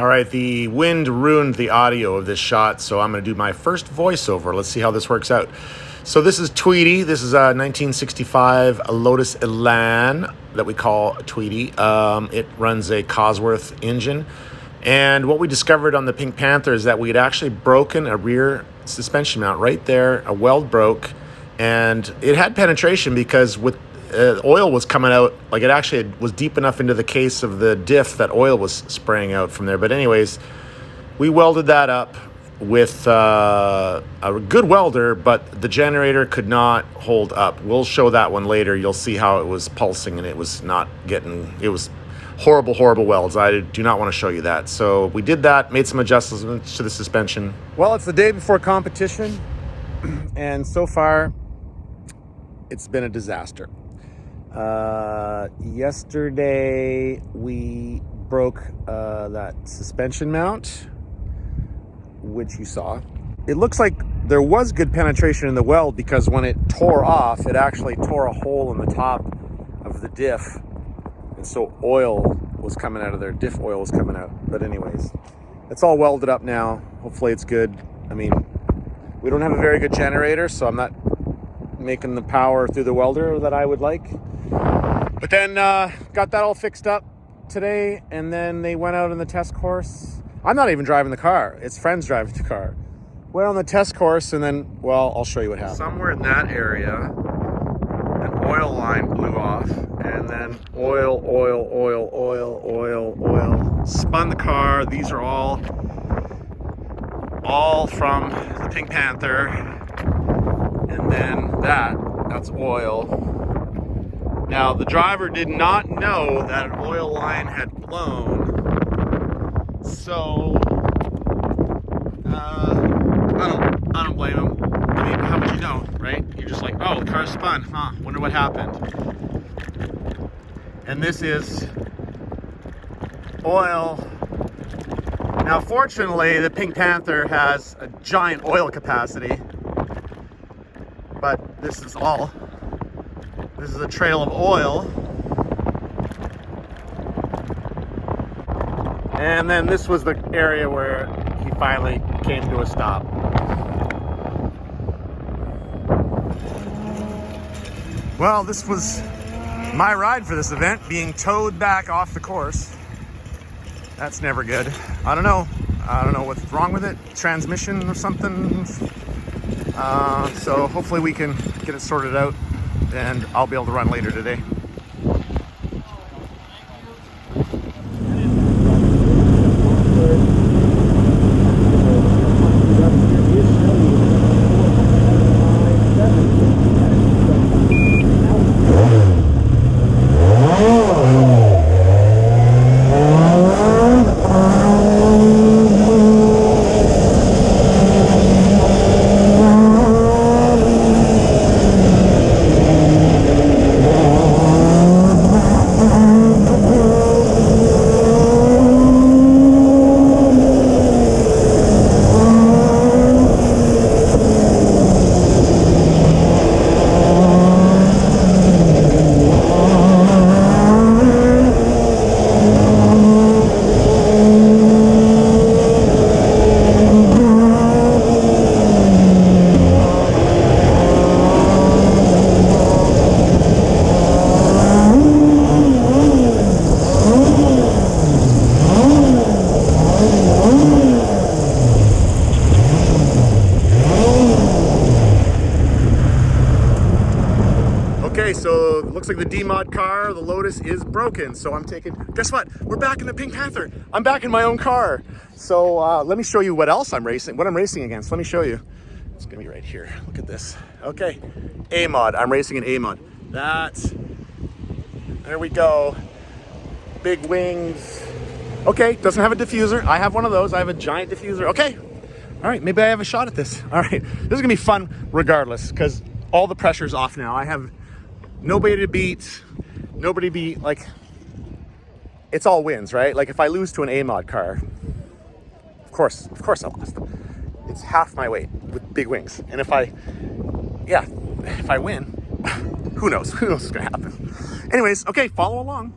All right, the wind ruined the audio of this shot, so I'm going to do my first voiceover. Let's see how this works out. So this is Tweety. This is a 1965 Lotus Elan that we call Tweety. It runs a Cosworth engine. And what we discovered on the Pink Panther is that we had actually broken a rear suspension mount right there. A weld broke, and it had penetration because with oil was coming out, like it actually was deep enough into the case of the diff that oil was spraying out from there. But anyways, we welded that up with a good welder, but the generator could not hold up. We'll show that one later. You'll see how it was pulsing and it was not getting, it was horrible welds. I do not want to show you that. So we did that, made some adjustments to the suspension. Well, it's the day before competition, and so far it's been a disaster. Yesterday we broke that suspension mount, which you saw. It looks like there was good penetration in the weld because when it tore off, it actually tore a hole in the top of the diff, and so oil was coming out of there. Diff oil was coming out. But anyways, it's all welded up now. Hopefully it's good. I mean, we don't have a very good generator, so I'm not making the power through the welder that I would like. But then got that all fixed up today, and then they went out on the test course. I'm not even driving the car. It's friends driving the car. Went on the test course, and then, well, I'll show you what happened. Somewhere in that area, an oil line blew off, and then oil. Spun the car. These are all from the Pink Panther. And then that's oil. Now, the driver did not know that an oil line had blown, so I don't blame him. I mean, how would you know, right? You're just like, oh, the car spun, huh? Wonder what happened. And this is oil. Now, fortunately, the Pink Panther has a giant oil capacity, but this is a trail of oil. And then this was the area where he finally came to a stop. Well, this was my ride for this event, being towed back off the course. That's never good. I don't know what's wrong with it, transmission or something. So hopefully we can get it sorted out, and I'll be able to run later today. Okay, so it looks like the D-Mod car, the Lotus, is broken. So I'm taking, guess what? We're back in the Pink Panther. I'm back in my own car. So let me show you what else I'm racing, what I'm racing against. Let me show you. It's gonna be right here. Look at this. Okay, A-Mod. I'm racing an A-Mod. There we go. Big wings. Okay, doesn't have a diffuser. I have one of those. I have a giant diffuser. Okay, all right, maybe I have a shot at this. All right, this is gonna be fun regardless, because all the pressure's off now. I have nobody to beat, like, it's all wins, right? Like, if I lose to an A-Mod car, of course I lost. It's half my weight with big wings. And if I win, who knows what's gonna happen. Anyways, okay, follow along.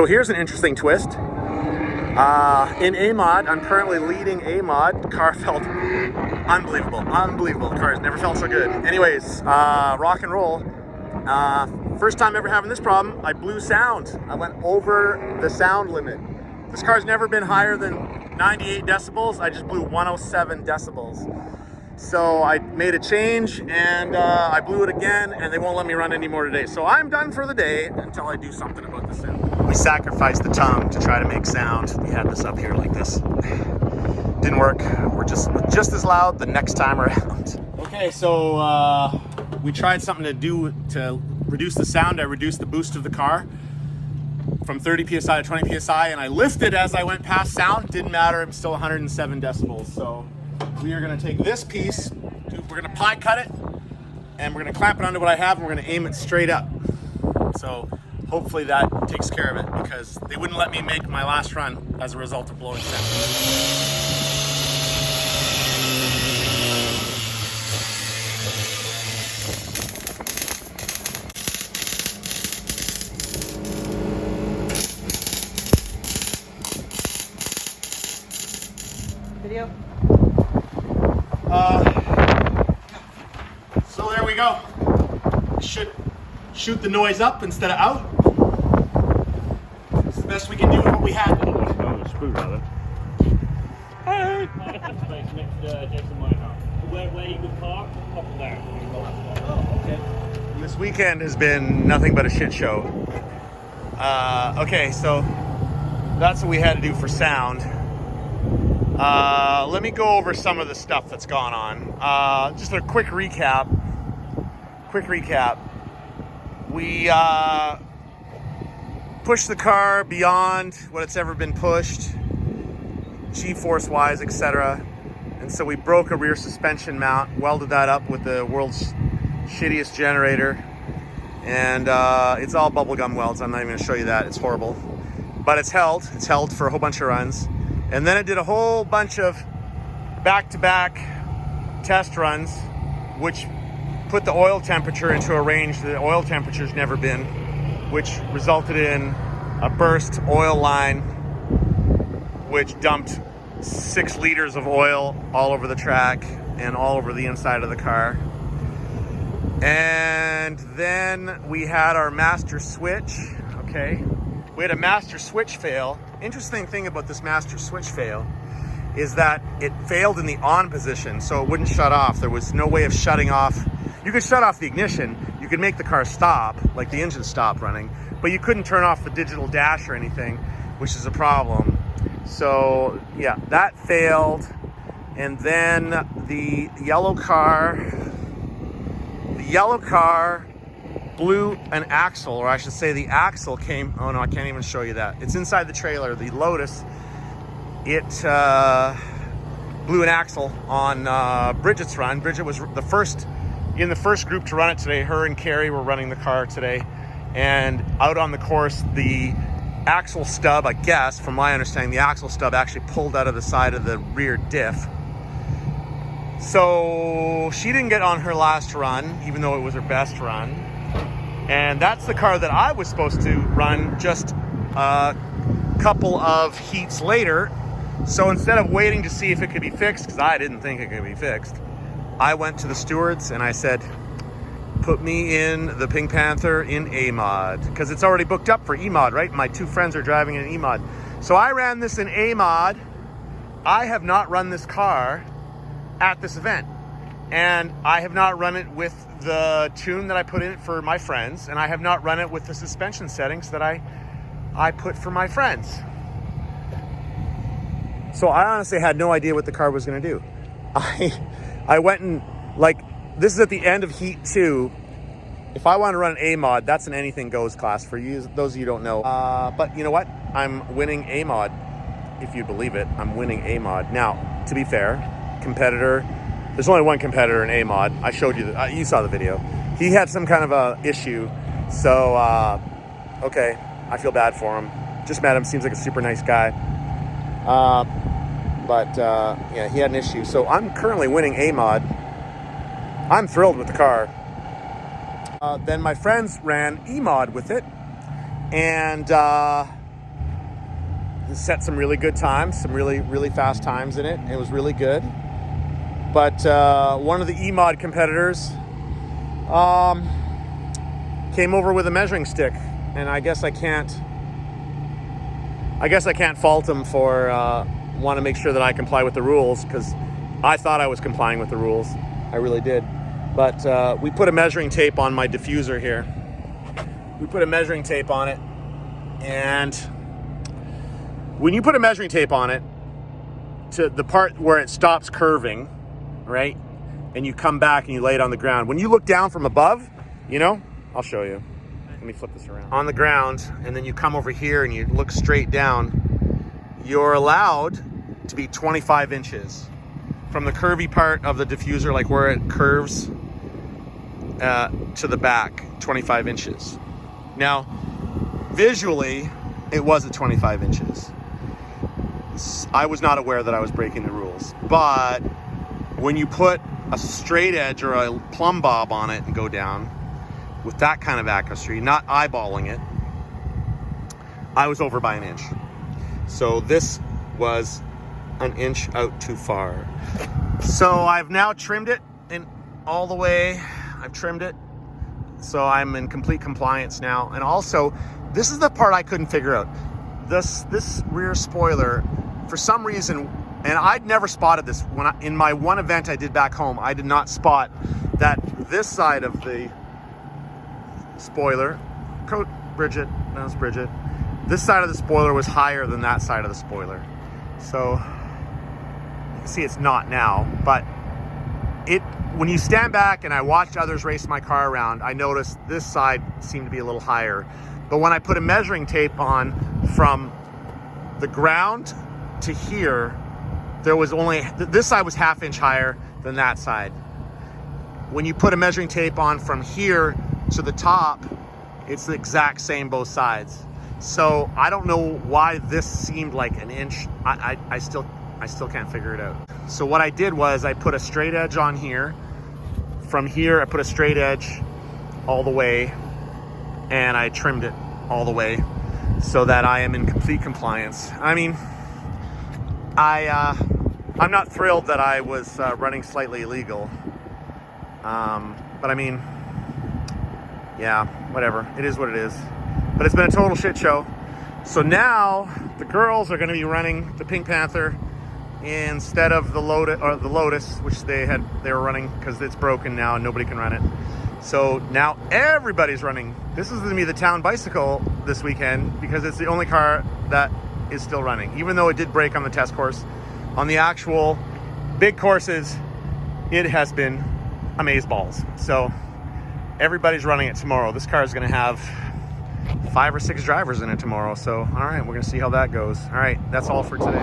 So here's an interesting twist. In A-Mod, I'm currently leading A-Mod. The car felt unbelievable. The car has never felt so good. Anyways, rock and roll. First time ever having this problem, I blew sound. I went over the sound limit. This car's never been higher than 98 decibels. I just blew 107 decibels. So I made a change and I blew it again, and they won't let me run anymore today. So I'm done for the day until I do something about the sound. We sacrificed the tongue to try to make sound. We had this up here like this. Didn't work. We're just as loud the next time around. Okay, so we tried something to do to reduce the sound. I reduced the boost of the car from 30 psi to 20 psi, and I lifted as I went past sound. Didn't matter. I'm still 107 decibels. So we are going to take this piece, we're going to pie cut it, and we're going to clamp it onto what I have, and we're going to aim it straight up. So hopefully that takes care of it, because they wouldn't let me make my last run as a result of blowing sound. Video? So there we go. Should shoot the noise up instead of out. It's the best we can do with what we have. Hey! Where you could park, up and down. Oh, okay. This weekend has been nothing but a shit show. Okay, so that's what we had to do for sound. Let me go over some of the stuff that's gone on. Just a quick recap. We pushed the car beyond what it's ever been pushed, G-force wise, etc. And so we broke a rear suspension mount, welded that up with the world's shittiest generator. And it's all bubblegum welds. I'm not even going to show you that. It's horrible. But it's held. It's held for a whole bunch of runs. And then it did a whole bunch of back-to-back test runs, which put the oil temperature into a range that the oil temperature's never been, which resulted in a burst oil line, which dumped 6 liters of oil all over the track and all over the inside of the car. And then we had our master switch, okay? We had a master switch fail. Interesting thing about this master switch fail is that it failed in the on position, so it wouldn't shut off. There was no way of shutting off. You could shut off the ignition, you could make the car stop, like the engine stopped running, but you couldn't turn off the digital dash or anything, which is a problem. So yeah, that failed. And then the yellow car blew an axle, or I should say the axle came, oh no, I can't even show you that. It's inside the trailer, the Lotus. It blew an axle on Bridget's run. Bridget was the first in the first group to run it today. Her and Carrie were running the car today. And out on the course, the axle stub, I guess, from my understanding, the axle stub actually pulled out of the side of the rear diff. So she didn't get on her last run, even though it was her best run. And that's the car that I was supposed to run just a couple of heats later. So instead of waiting to see if it could be fixed, because I didn't think it could be fixed, I went to the stewards and I said, put me in the Pink Panther in A-Mod, because it's already booked up for E-Mod, right? My 2 friends are driving in E-Mod. So I ran this in A-Mod. I have not run this car at this event, and I have not run it with the tune that I put in it for my friends, and I have not run it with the suspension settings that I put for my friends. So I honestly had no idea what the car was going to do. I went and, like, this is at the end of heat 2. If I want to run an A-Mod, that's an anything goes class for you, those of you who don't know. But you know what? I'm winning A-Mod, if you believe it. I'm winning A-Mod. Now, to be fair, competitor, there's only one competitor in A-Mod. I showed you, you saw the video. He had some kind of a issue. So, okay, I feel bad for him. Just met him, seems like a super nice guy. Yeah, he had an issue. So I'm currently winning A-Mod. I'm thrilled with the car. Then my friends ran E-Mod with it. And set some really good times, some really fast times in it. It was really good. But one of the E-Mod competitors came over with a measuring stick, and I guess I can't fault him for want to make sure that I comply with the rules, because I thought I was complying with the rules. I really did. But we put a measuring tape on my diffuser here. We put a measuring tape on it, and when you put a measuring tape on it to the part where it stops curving, right, and you come back and you lay it on the ground, when you look down from above, you know, I'll show you. Let me flip this around. On the ground, and then you come over here and you look straight down, you're allowed to be 25 inches from the curvy part of the diffuser, like where it curves to the back, 25 inches. Now, visually, it was at 25 inches. I was not aware that I was breaking the rules, but when you put a straight edge or a plumb bob on it and go down with that kind of accuracy, not eyeballing it, I was over by an inch. So this was an inch out too far. So I've now trimmed it in all the way. I've trimmed it. So I'm in complete compliance now. And also, this is the part I couldn't figure out. This rear spoiler, for some reason, and I'd never spotted this in my one event I did back home, I did not spot that this side of the spoiler, Bridget, that was Bridget, this side of the spoiler was higher than that side of the spoiler. So you can see it's not now, but when you stand back and I watched others race my car around, I noticed this side seemed to be a little higher. But when I put a measuring tape on from the ground to here, there was only, this side was ½ inch higher than that side. When you put a measuring tape on from here to the top, it's the exact same both sides. So I don't know why this seemed like an inch. I still can't figure it out. So what I did was I put a straight edge on here. From here, I put a straight edge all the way, and I trimmed it all the way so that I am in complete compliance. I mean, I'm not thrilled that I was running slightly illegal, but I mean, yeah, whatever. It is what it is. But it's been a total shit show. So now the girls are going to be running the Pink Panther instead of the Lotus, which they were running because it's broken now and nobody can run it. So now everybody's running. This is going to be the town bicycle this weekend because it's the only car that is still running, even though it did break on the test course. On the actual big courses, it has been amazeballs. So everybody's running it tomorrow. This car is going to have 5 or 6 drivers in it tomorrow. So, all right, we're going to see how that goes. All right, that's all for today.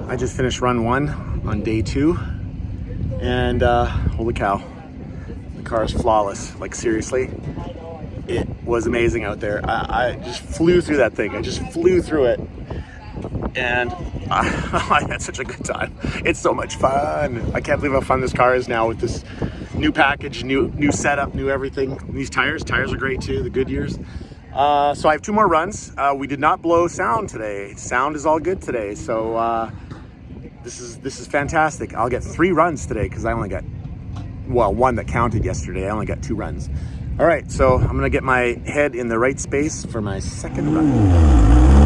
I just finished run 1 on day 2, and holy cow, the car is flawless. Like, seriously, it was amazing out there. I just flew through that thing. I just flew through it, and I had such a good time. It's so much fun. I can't believe how fun this car is now with this new package, new setup, new everything. These tires are great too, the Goodyears. So I have 2 more runs. We did not blow sound today. Sound is all good today. So this is fantastic. I'll get 3 runs today because I only got, well, 1 that counted yesterday. I only got 2 runs. All right, so I'm gonna get my head in the right space for my second run.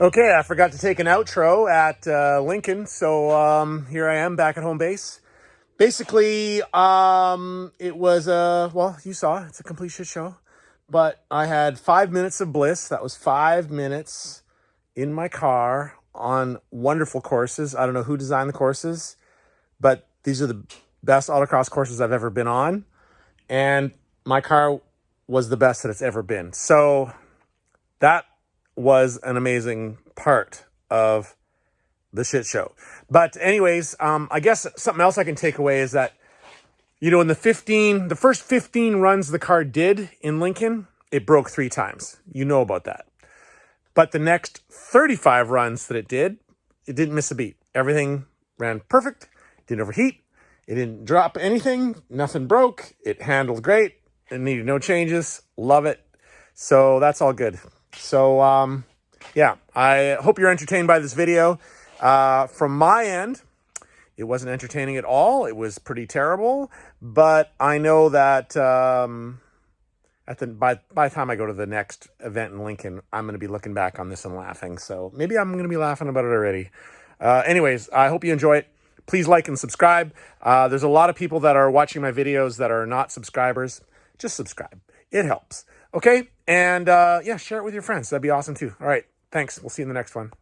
Okay, I forgot to take an outro at Lincoln, so here I am back at home base. Basically, it was well, you saw it's a complete shit show, but I had 5 minutes of bliss. That was 5 minutes in my car on wonderful courses. I don't know who designed the courses, but these are the best autocross courses I've ever been on, and my car was the best that it's ever been. So that was an amazing part of the shit show. But anyways, I guess something else I can take away is that, you know, in the first 15 runs the car did in Lincoln, it broke 3 times. You know about that. But the next 35 runs that it didn't miss a beat. Everything ran perfect, didn't overheat, it didn't drop anything, nothing broke, it handled great, it needed no changes, love it. So that's all good. So, yeah, I hope you're entertained by this video. From my end, it wasn't entertaining at all. It was pretty terrible, but I know that by the time I go to the next event in Lincoln, I'm going to be looking back on this and laughing. So maybe I'm going to be laughing about it already. Anyways, I hope you enjoy it. Please like and subscribe. There's a lot of people that are watching my videos that are not subscribers. Just subscribe. It helps. Okay? And yeah, share it with your friends. That'd be awesome too. All right. Thanks. We'll see you in the next one.